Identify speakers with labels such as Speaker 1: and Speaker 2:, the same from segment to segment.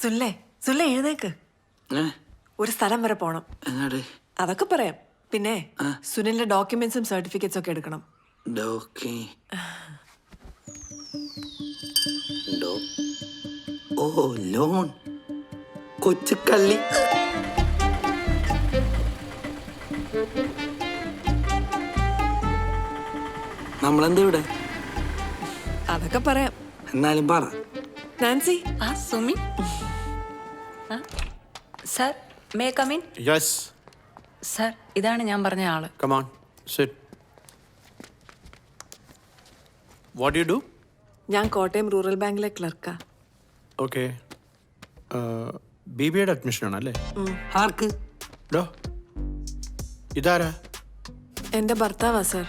Speaker 1: സുല്ലേ സുല്ലേ എഴുന്നേക്ക്. ഒരു സ്ഥലം വരെ പോണം. അതൊക്കെ പറയാം. പിന്നെ സുനിലിന്റെ ഡോക്യുമെന്റ്സും സർട്ടിഫിക്കറ്റ്സും ഒക്കെ എടുക്കണം.
Speaker 2: ഓ ലോൺ കൊച്ചുകള്ളി. നമ്മളെന്താ ഇവിടെ?
Speaker 1: അതൊക്കെ പറയാം.
Speaker 2: എന്നാലും പറ.
Speaker 1: Nancy.
Speaker 3: Sumi. Sir, may come in?
Speaker 4: Yes
Speaker 3: sir, ഇതാണ് ഞാൻ പറഞ്ഞ ആള്.
Speaker 4: Come on sit. What you do?
Speaker 1: ഞാൻ കോട്ടയം റൂറൽ ബാങ്കിലെ ക്ലർക്കാ.
Speaker 4: ഓക്കെ. BBA അഡ്മിഷൻ ആണല്ലേ?
Speaker 2: ആർക്ക്?
Speaker 4: ഡോ ഇതാരാ?
Speaker 1: എന്റെ ഭർത്താവാ സർ.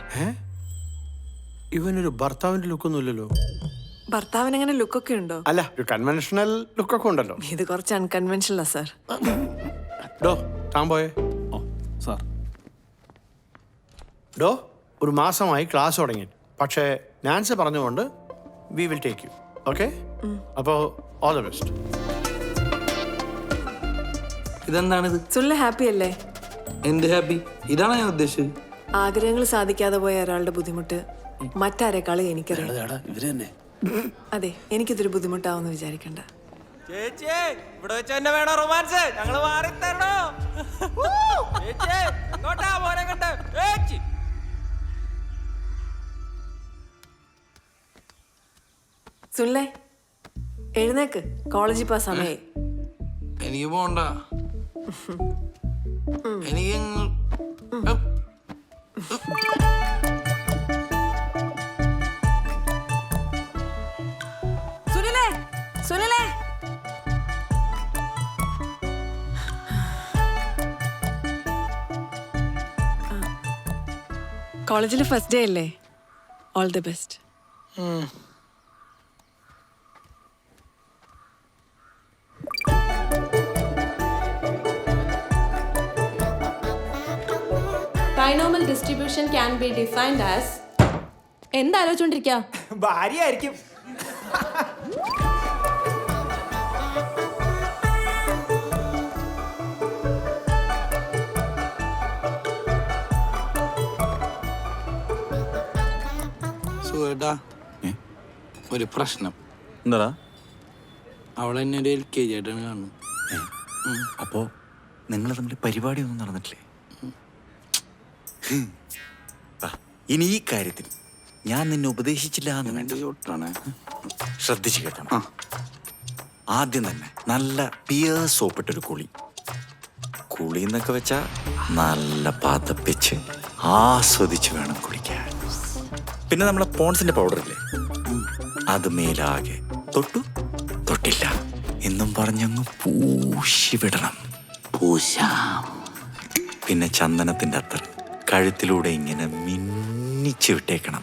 Speaker 4: ഇവനൊരു ഭർത്താവിന്റെ ലുക്കൊന്നും ഇല്ലല്ലോ.
Speaker 1: ഭർത്താവിന് അങ്ങനെ ലുക്കൊക്കെ ഉണ്ടോ?
Speaker 4: അല്ല, ഒരു കൺവെൻഷണൽ ലുക്കൊക്കെ ഉണ്ടല്ലോ.
Speaker 1: ഇത് കുറച്ച് അൺകൺവെൻഷനലാ സർ.
Speaker 4: ഡോ താൻ പോയേ.
Speaker 5: സാർ.
Speaker 4: ഡോ ഒരു മാസമായി ക്ലാസ് തുടങ്ങി. പക്ഷേ നാൻസി പറഞ്ഞുകൊണ്ട് we will take you. Okay? അപ്പോൾ ഓൾ ദ ബെസ്റ്റ്.
Speaker 2: ഇതെന്താണിത്?
Speaker 1: സുനിൽ ഹാപ്പി അല്ലേ?
Speaker 2: എന്ത് ഹാപ്പി? ഇതാണ് ഞാൻ ഉദ്ദേശിച്ചത്.
Speaker 1: ആഗ്രഹങ്ങൾ സാധിക്കാതെ പോയ ഒരാളുടെ ബുദ്ധിമുട്ട് മറ്റാരെക്കാളും എനിക്കറിയാം.
Speaker 5: ഇവര് തന്നെ.
Speaker 1: അതെ, എനിക്കിതൊരു ബുദ്ധിമുട്ടാവെന്ന് വിചാരിക്കണ്ട.
Speaker 6: ചേച്ചി ഇവിടെ വെച്ച് തന്നെ വേണോ റൊമാൻസ്? ഞങ്ങള് മാറി തരണോ? ചേച്ചി ഇങ്ങോട്ടാ മോനെ കണ്ട്. ചേച്ചി
Speaker 1: സുനിലേ എഴുന്നേക്ക്, കോളേജിൽ പോ സമയായി.
Speaker 2: എനിക്ക് പോണ്ട. എനിക്ക്
Speaker 1: സുനിലേ സുനിലേ കോളേജിൽ ഫസ്റ്റ് ഡേ അല്ലേ? All the best.
Speaker 7: Binomial distribution can be defined as എന്താലോചിച്ചോണ്ടിരിക്കാ?
Speaker 6: ഭാര്യയായിരിക്കും.
Speaker 2: സുഖേട്ടാ, ഒരു പ്രശ്നം.
Speaker 5: എന്താടാ?
Speaker 2: അവളെന്നെ ഒരു LKG ആയിട്ടാണ് കാണുന്നത്.
Speaker 5: അപ്പോ നിങ്ങൾ തമ്മിൽ പരിപാടിയൊന്നും നടന്നിട്ടില്ലേ? ഇനി ഈ കാര്യത്തിൽ ഞാൻ നിന്നെ ഉപദേശിച്ചില്ല എന്ന് വേണ്ട. ശ്രദ്ധിച്ചു കേട്ടണം. ആദ്യം തന്നെ നല്ല പിയർ സോപ്പിട്ടൊരു കുളി എന്നൊക്കെ വെച്ചാ നല്ല പതപ്പിച്ച് ആസ്വദിച്ച് വേണം കുളിക്കാൻ. പിന്നെ നമ്മളെ പോൺസിന്റെ പൗഡർ ഇല്ലേ, അത് മേലാകെ തൊട്ടില്ല എന്നും പറഞ്ഞങ്ങ് പൂശി വിടണം. പിന്നെ ചന്ദനത്തിന്റെ അത്ര കഴുത്തിലൂടെ ഇങ്ങനെ മിന്നിച്ച് വിട്ടേക്കണം.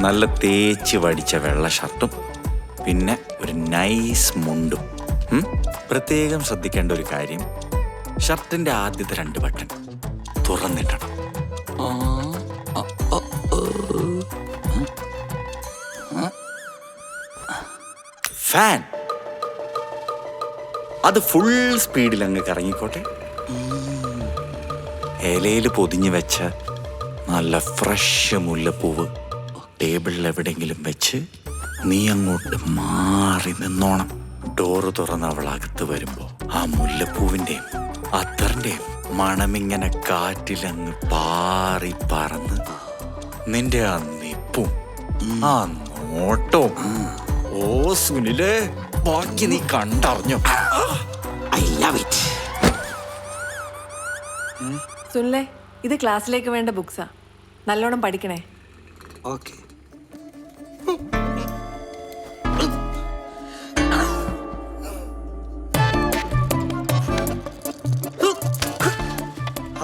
Speaker 5: നല്ല തേച്ച് വടിച്ച വെള്ള ഷർട്ടും പിന്നെ ഒരു നൈസ് മുണ്ടും. പ്രത്യേകം ശ്രദ്ധിക്കേണ്ട ഒരു കാര്യം, ഷർട്ടിന്റെ ആദ്യത്തെ 2 ബട്ടൺ തുറന്നിടണം. ഫാൻ അത് ഫുൾ സ്പീഡിൽ അങ്ങ് കറങ്ങിക്കോട്ടെ. ഇലയിൽ പൊതിഞ്ഞു വെച്ച നല്ല ഫ്രഷ് മുല്ലപ്പൂവ് ടേബിളിൽ എവിടെയെങ്കിലും വെച്ച് നീ അങ്ങോട്ട് മാറി നിന്നോണം. ഡോറ് തുറന്ന് അവൾ അകത്ത് വരുമ്പോ ആ മുല്ലപ്പൂവിന്റെയും അത്തറിന്റെയും മണമിങ്ങനെ കാറ്റിലങ്ങ് പാറി പറന്ന് നിന്റെ ആ നിപ്പും ആ നോട്ടവും. ഓ സുനിലേ, ബാക്കി നീ കണ്ടറിഞ്ഞു. I love it.
Speaker 1: സുനിലേ, ഇത് ക്ലാസ്സിലേക്ക് വേണ്ട ബുക്സാ. നല്ലോണം പഠിക്കണേ.
Speaker 2: ഓക്കെ.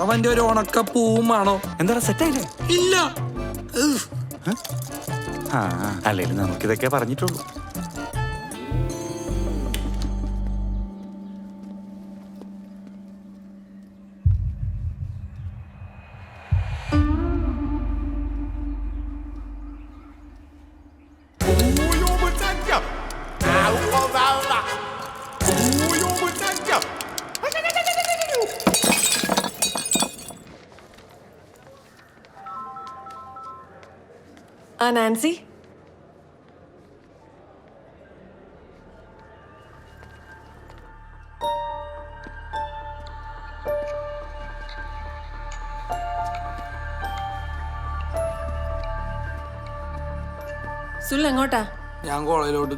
Speaker 2: അവന്റെ ഒരു ഉണക്ക പൂവുമാണോ?
Speaker 5: എന്താ സെറ്റായില്ലേ?
Speaker 2: ഇല്ല.
Speaker 5: അല്ലെങ്കിൽ നമുക്കിതൊക്കെ പറഞ്ഞിട്ടുള്ളൂ.
Speaker 1: ആ നാൻസി, സുനിൽ എങ്ങോട്ടാ?
Speaker 2: ഞാൻ കോളേജിലോട്ട്.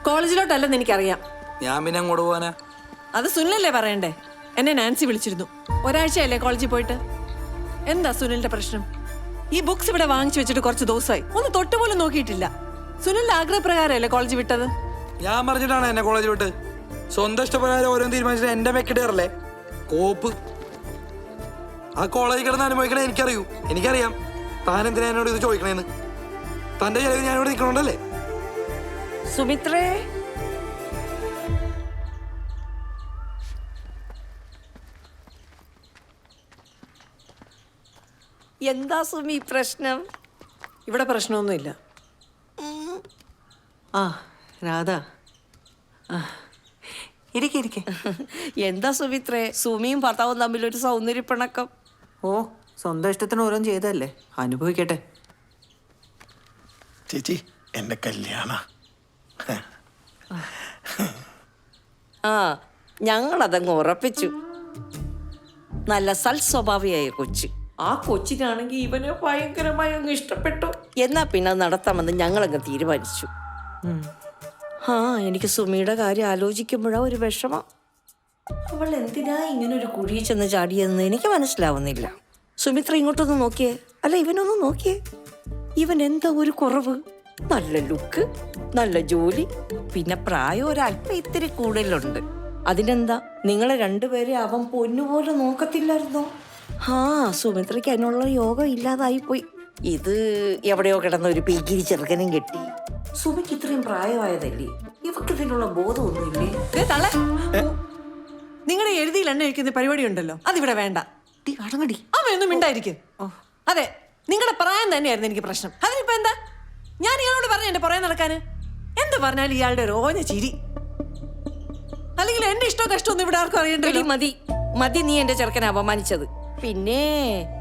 Speaker 1: കോളേജിലോട്ടല്ലെന്ന് എനിക്കറിയാം.
Speaker 2: ഞാൻ പിന്നെ അങ്ങോട്ട് പോവാനാ?
Speaker 1: അത് സുനിലല്ലേ പറയണ്ടേ? എന്നെ നാൻസി വിളിച്ചിരുന്നു. ഒരാഴ്ചയല്ലേ കോളേജിൽ പോയിട്ട്. എന്താ സുനിലിന്റെ പ്രശ്നം? ഈ ബുക്സ് ഇവിടെ വാങ്ങിച്ചു വെച്ചിട്ട് കുറച്ച് ദിവസമായി, ഒന്ന് തൊട്ടുപോലും നോക്കിയിട്ടില്ല. സുനിലിന്റെ ആഗ്രഹപ്രകാരമല്ലേ കോളേജ് വിട്ടത്?
Speaker 2: ഞാൻ പറഞ്ഞിട്ടാണ് എന്നെ കോളേജ് വിട്ട്. സ്വന്തം ഇഷ്ടപ്രകാരം ഓരോന്ന് തീരുമാനിച്ചിട്ട് എന്റെ മെക്കിട്ടേറല്ലേ കോപ്പ്. ആ കോളേജിൽ കിടന്ന് അനുഭവിക്കണേ എനിക്കറിയൂ. എനിക്കറിയാം താൻ എന്തിനാ എന്നോട് ഇത് ചോദിക്കണേന്ന്. തന്റെ ചെലവ് ഞാനിവിടെ നിൽക്കണോണ്ടല്ലേ?
Speaker 8: സുമിത്രേ, എന്താ സുമി പ്രശ്നം?
Speaker 1: ഇവിടെ പ്രശ്നമൊന്നുമില്ല.
Speaker 9: ആ രാധ, ഇരിക്കെ.
Speaker 8: എന്താ സുമിത്രേ, സുമിയും ഭർത്താവും തമ്മിലൊരു സൗന്ദര്യപ്പിണക്കം?
Speaker 9: ഓ, സ്വന്തം ഇഷ്ടത്തിന് ഓരോന്ന് ചെയ്തല്ലേ, അനുഭവിക്കട്ടെ.
Speaker 4: ചേച്ചി, എൻ്റെ കല്യാണ.
Speaker 8: ആ, ഞങ്ങളതങ്ങ് ഉറപ്പിച്ചു. നല്ല സൽസ്വഭാവിയായ കൊച്ച്. ആ കൊച്ചിനാണെങ്കിൽ ഇവനെ ഭയങ്കരമായി അങ്ങ് ഇഷ്ടപ്പെട്ടു. എന്നാ പിന്നെ അത് നടത്താമെന്ന് ഞങ്ങളങ്ങ് തീരുമാനിച്ചു. ആ, എനിക്ക് സുമിയുടെ കാര്യം ആലോചിക്കുമ്പോഴാ ഒരു വിഷമം. അവൾ എന്തിനാ ഇങ്ങനെ ഒരു കുഴിയിൽ ചെന്ന് ചാടിയെന്ന് എനിക്ക് മനസ്സിലാവുന്നില്ല. സുമിത്ര ഇങ്ങോട്ടൊന്ന് നോക്കിയേ, അല്ല ഇവനൊന്ന് നോക്കിയേ. ഇവൻ എന്താ ഒരു കുറവ്? നല്ല ലുക്ക്, നല്ല ജോലി, പിന്നെ പ്രായം ഒരല്പം ഇത്തിരി കൂടുതലുണ്ട്. അതിനെന്താ, നിങ്ങളെ രണ്ടുപേരെ അവൻ പൊന്നുപോലെ നോക്കത്തില്ലായിരുന്നോ? ആ, സുമിത്രയ്ക്ക് അതിനുള്ള യോഗം ഇല്ലാതായിപ്പോയി. ഇത് എവിടെയോ കിടന്ന ഒരു പീക്കിരി ചെറുക്കനും കെട്ടി. സുമിക്ക് ഇത്രയും പ്രായമായതല്ലേ, ഇവക്ക് ഇതിനുള്ള ബോധമൊന്നുമില്ലേ?
Speaker 1: നിങ്ങളുടെ എഴുതിയിൽ എണ്ണ ഒഴിക്കുന്ന പരിപാടി ഉണ്ടല്ലോ, അതിവിടെ വേണ്ട.
Speaker 9: അടങ്ങടി.
Speaker 1: അവയൊന്നും മിണ്ടായിരിക്കും. അതെ, നിങ്ങളുടെ പ്രായം തന്നെയായിരുന്നു എനിക്ക് പ്രശ്നം. അതിനിപ്പോ എന്താ? ഞാൻ ഇയാളോട് പറഞ്ഞു എന്റെ പുറകെ നടക്കാന്. എന്ത് പറഞ്ഞാലും ഇയാളുടെ ഒരു ഓഞ്ഞ ചിരി. അല്ലെങ്കിൽ എന്റെ ഇഷ്ടവും കഷ്ടമൊന്നും ഇവിടെ ആർക്കും അറിയണ്ടല്ലോ.
Speaker 8: മതി മതി, നീ എന്റെ ചെറുക്കനെ അപമാനിച്ചത്. പിന്നെ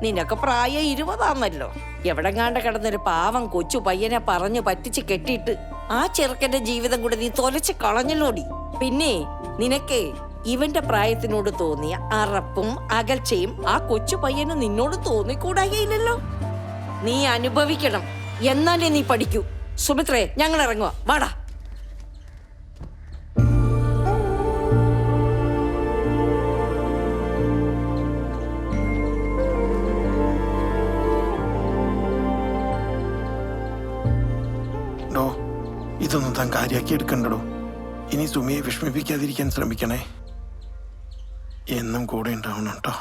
Speaker 8: നിനക്ക് പ്രായം 20 എവിടെങ്ങാണ്ട് കിടന്നൊരു പാവം കൊച്ചു പയ്യനെ പറഞ്ഞു പറ്റിച്ച് കെട്ടിയിട്ട് ആ ചെറുക്കന്റെ ജീവിതം കൂടെ നീ തൊലച്ച് കളഞ്ഞല്ലോടി. പിന്നെ നിനക്ക് ഇവന്റെ പ്രായത്തിനോട് തോന്നിയ അറപ്പും അകൽച്ചയും ആ കൊച്ചു പയ്യന് നിന്നോട് തോന്നിക്കൂടായില്ലല്ലോ. നീ അനുഭവിക്കണം, എന്നാലേ നീ പഠിക്കൂ. സുമിത്രേ, ഞങ്ങൾ ഇറങ്ങുക, വാടാ.
Speaker 4: ഇതൊന്നും താൻ കാര്യമാക്കി എടുക്കണ്ടോ. ഇനി സുമിയെ വിഷമിപ്പിക്കാതിരിക്കാൻ ശ്രമിക്കണേ. എന്നും കൂടെ ഉണ്ടാവണം കേട്ടോ.